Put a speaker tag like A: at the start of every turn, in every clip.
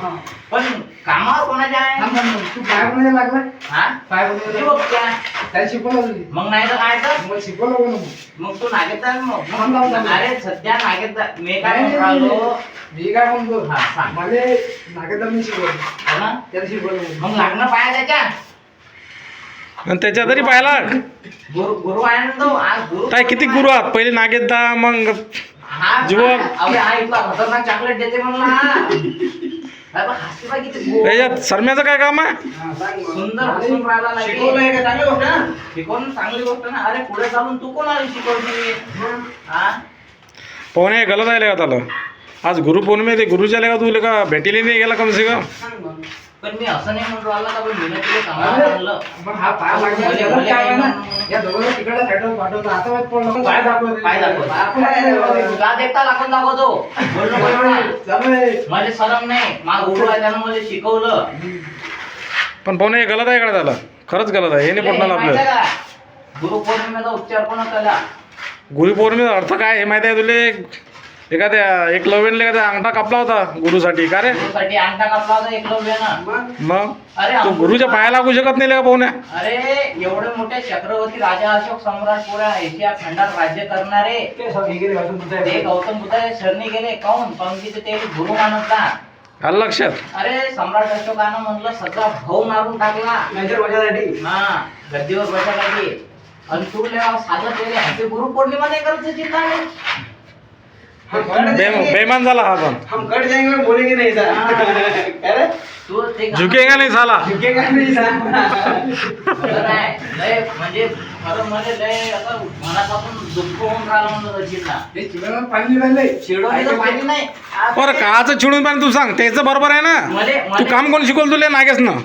A: पण कामावर कोणाच्या आहे?
B: तू काय बनायला लागला?
A: हा
B: काय
A: तुझी
B: बनायला
A: बघ त्या.
B: काय शिकवलं?
A: मग नाही तर काय तर
B: मग शिकवलं कोण?
A: मग तू नागेदार
B: थांब, थांब, थांब.
A: अरे सध्या नागेदार मी काय
B: नाही,
A: म्हणून
B: नाही,
A: राहिलो
B: मी काय म्हणतो
A: हा, सांग.
B: मला नागेदारनी शिकवलं,
A: हो ना?
B: त्याला शिकवलं.
A: मग लागणं पाया त्याच्या
C: आणि त्याच्या तरी पाहिला
A: गुरु आहे ना तो आज गुरु
C: काय किती गुरु आहात पहिले नागेशदा मग
A: हा
C: जीवन.
A: अरे हा इथला खतरनाक चॉकलेट देते म्हणला हा. अरे बा, हसते बा किती गोड.
C: याच्यात सरम्याचं काय काम आहे?
B: हा, सांग मग.
A: सुंदर हसून राहिला नाही.
B: शिकवलंय का? चांगली गोष्ट ना?
A: शिकवून चांगली गोष्ट ना. अरे पुढे चालून तू कोणाला शिकवते हा
C: पाहुणे गलत आहे का त्याला आज गुरुपौर्णिमे ते गुरुच्या का तुला का भेटीला नाही गेला कम से कम
B: सांग मग.
A: पण मी असं नाही म्हणून राहिला का बा, मी तुला कामाला आणलं.
B: मग हा पाय लागला,
A: भले-
B: त्याला
A: भले
B: काय आहे ना?
A: काही
B: या दोघांना तिकडे साईडवर पाठवतो. आता माहित पडलं, मग पाय दाखवतो.
A: पाय दाखवतो.
B: दाखवतो.
A: का देखता लागून दाखवतो बोलणं बोलणं.
B: चालू आहे.
A: मला सरम नाही माझा गुरु आहे त्यानं मला शिकवलं.
C: पण पाहुणे हे गलत आहे का त्याला खरंच गलत आहे हे नाही पडणार आपल्याला
A: गुरुपौर्णिमेचा उच्चार पण केला.
C: गुरुपौर्णिमेचा अर्थ काय हे माहिती आहे तुला एखाद्या एकलव्याने एखाद्या अंगठा कापला होता गुरुसाठी का रे
A: गुरुसाठी अंगठा कापला होता एकलव्यानं.
B: मग
C: मग
A: अरे
C: तू गुरुच्या पाया लागू शकत नाही का पाहुण्या
A: अरे एवढे मोठे चक्रवर्ती राजा अशोक सम्राट पुऱ्या एशिया खंडात राज्य करणारे
B: ते सब हे गेले वाटून तुझ्या
A: ते गौतम बुद्ध शरणी गेले काऊन पंक्तीचे ते गुरु मानतात.
C: आलं लक्षात
A: अरे सम्राट अशोकानं म्हणलं सगळा भाऊ मारून टाकला
B: मेजर माझ्यासाठी.
A: हा गद्दीवर बसायसाठी. आणि तू लेवा साधं केले हॅपी गुरु पौर्णिमा नाही करत चिंता नाही.
B: हम कट जाएंगे,
C: बेमान झाला हा पण
B: हम कट जाएंगे और बोलेंगे नहीं सर. अरे
A: तू ते
C: झुकेगा नाही झाला
B: झुकेगा नहीं सर.
A: खरं नाही. लय म्हणजे खरं म्हणजे लय असं मनापासून दुःख होऊन राहिलं म्हणलं चिंता.
B: हे चिवड्यावर पाणी राहिले.
A: चिडवणीचं पाणी नाही.
C: बरं काचं चिडून पाणी तू सांग त्याचं बरोबर आहे ना तू काम कोण शिकवलं तुला नागेशनं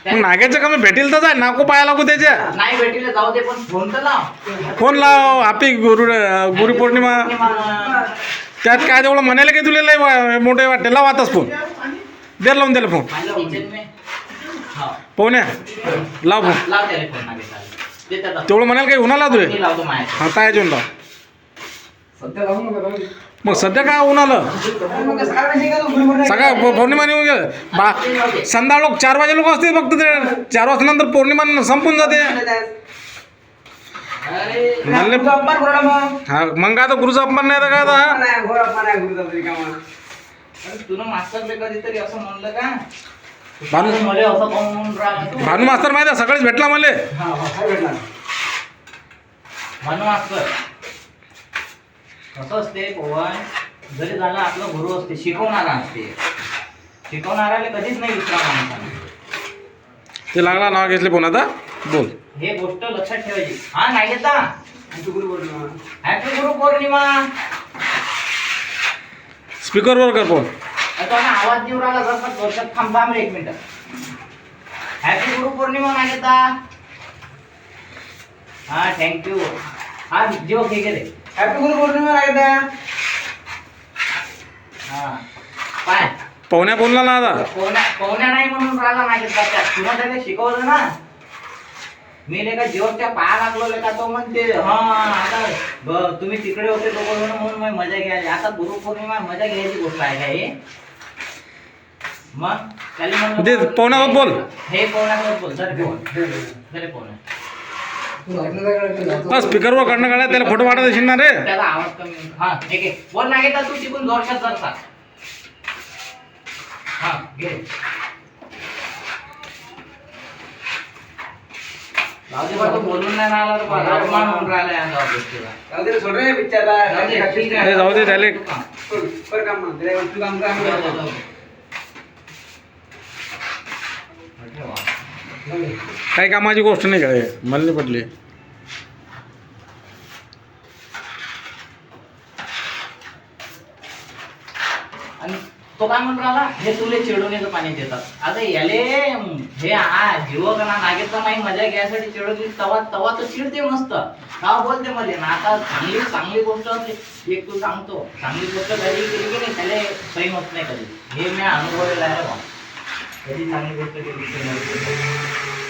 C: मग नागेशचं काम भेटील तर जाय नाको पाया लागू त्याच्या
A: नाही भेटीला जाऊ दे पण फोन तर लाव.
C: फोन लाव हॅपी गुरुपौर्णिमा त्यात काय तेवढं म्हणायला काही तुला लय मोठे वाटते लाव आताच फोन दे लावून त्याला फोन
A: किचन में हा
C: पाहुण्या लाव फोन
A: लाव त्याला फोन मागे चालेल. दे त्याचा.
C: तेवढं म्हणाल काही उन्हाला तुले
A: मी लावतो माझ्या.
C: हा काय जेवण लाव
B: सध्या लावून नका लावू.
C: मग सध्या काय उन्हालं
B: मग सकाळ माहिती का तू गुरुवार
C: सकाळ पौर्णिमा निघून गेलं संध्याकाळ लोक 4 वाजे लोक असते फक्त ते 4 वाजल्यानंतर पौर्णिमा संपून जाते
B: अरे
C: म्हणले-
B: गुरुचा अपमान करू नका मग.
C: हा मग काय तर गुरुचा अपमान नाही तर काय आता
B: अपमान आहे, घोर अपमान आहे गुरुचा तरी कामा.
A: अरे तुला मास्तरले कधीतरी असं म्हणलं का
C: भानू
A: मला असं काऊन म्हणून राहिला तू?
C: भानू मास्तर माहिती आहे सकाळीच भेटला मला
B: हा, काय भेटणार?
A: भानू मास्तर कसं असते पवन जरी झालं आपलं गुरु असते शिकवणारा असते शिकवणाऱ्याला कधीच नाही विसरा माणसाने.
C: ते लागला नाव घेतले फोन आता बोल
A: हे गोष्ट लक्षात ठेवायची. हा नाही येता
B: आणि तू गुरुपौर्णिमा.
A: हॅपी गुरु पौर्णिमा.
C: स्पीकरवर कर फोन
A: आता ना आवाज देऊ राहिला जर वर्षात थांबा आम्ही 1 मिनिट. हॅपी गुरु पौर्णिमा नाही येता. हा थँक्यू. हा जीव घे गेले.
B: हॅपी गुरुपौर्णिमा आहे का?
A: हा पाय
C: पाहुण्या बोलला ना आता
A: पोहण्या नाही म्हणून राहिला नाही त्यात तुला त्याने शिकवलं ना. मी लेका जीवच्या पाया लागलो लेका तो म्हणते हा आता तुम्ही तिकडे होते लोक म्हणून मी मजा घ्यायची. आता गुरुपौर्णिमा मजा घ्यायची गोष्ट आहे का हे मग त्याला म्हणलं
C: ते पोहण्यावर बोल
A: हे पोहण्यावर बोल जरे पोहण जरे पोहण्या
B: तू ऐकलं का काय करतो?
C: हा स्पीकरवर करणं काढा त्याला फोटो पाठवत असेल ना रे
A: त्याला आवाज कमी हा ठीक आहे बोल नाही घेता तू तिकून जोरशात जरसा हा घे राहू दे तो बोलून नाही राहिला तर बा, अपमान होऊन राहिला या गोष्टीला.
B: जाऊ दे रे, सोड रे बिचारा.
A: जाऊ दे, ठीक आहे.
C: हे जाऊ दे त्याले
B: सोड, कर काम मग. त्याला तू काम कर, आम्ही
A: जाऊ दे,
B: करतो.
A: जाऊ दे. म्हटलं वा.
B: जाऊ दे.
C: काही कामाची गोष्ट नाही काय मला नाही पडली
A: आणि तो काय म्हणून राहिला हे तुले चिडवणीचं पाणी देतात. आता याले हे जीव का नागेचा नाही मजा घ्यायसाठी चिडवली तवा तवा तो चिडते मस्त का बोलते मध्ये ना. आता चांगली चांगली गोष्ट असते एक तू सांगतो चांगली गोष्ट कधी केली की नाही त्याला सही होत नाही कधी. हे मी अनुभवलेलं आहे बा. कधी चांगली गोष्ट केली की नाही.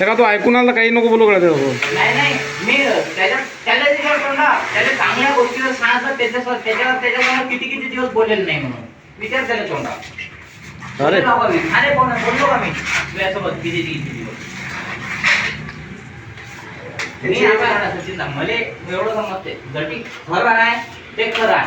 C: ते का तू ऐकून आला काही नको बोलू कडे
A: नाही नाही मी त्याला जे काय करणार त्याला चांगल्या गोष्टीवर सांगतात त्याच्यासमोर किती किती दिवस बोललेलं नाही म्हणून विचार त्याला तोंडा
C: अरे.
A: खाणे कोण बोललो का मी तुझ्यासोबत किती दिवस मी आता सचिन मले एवढं समजते जटी खरं आहे ते खरं आहे.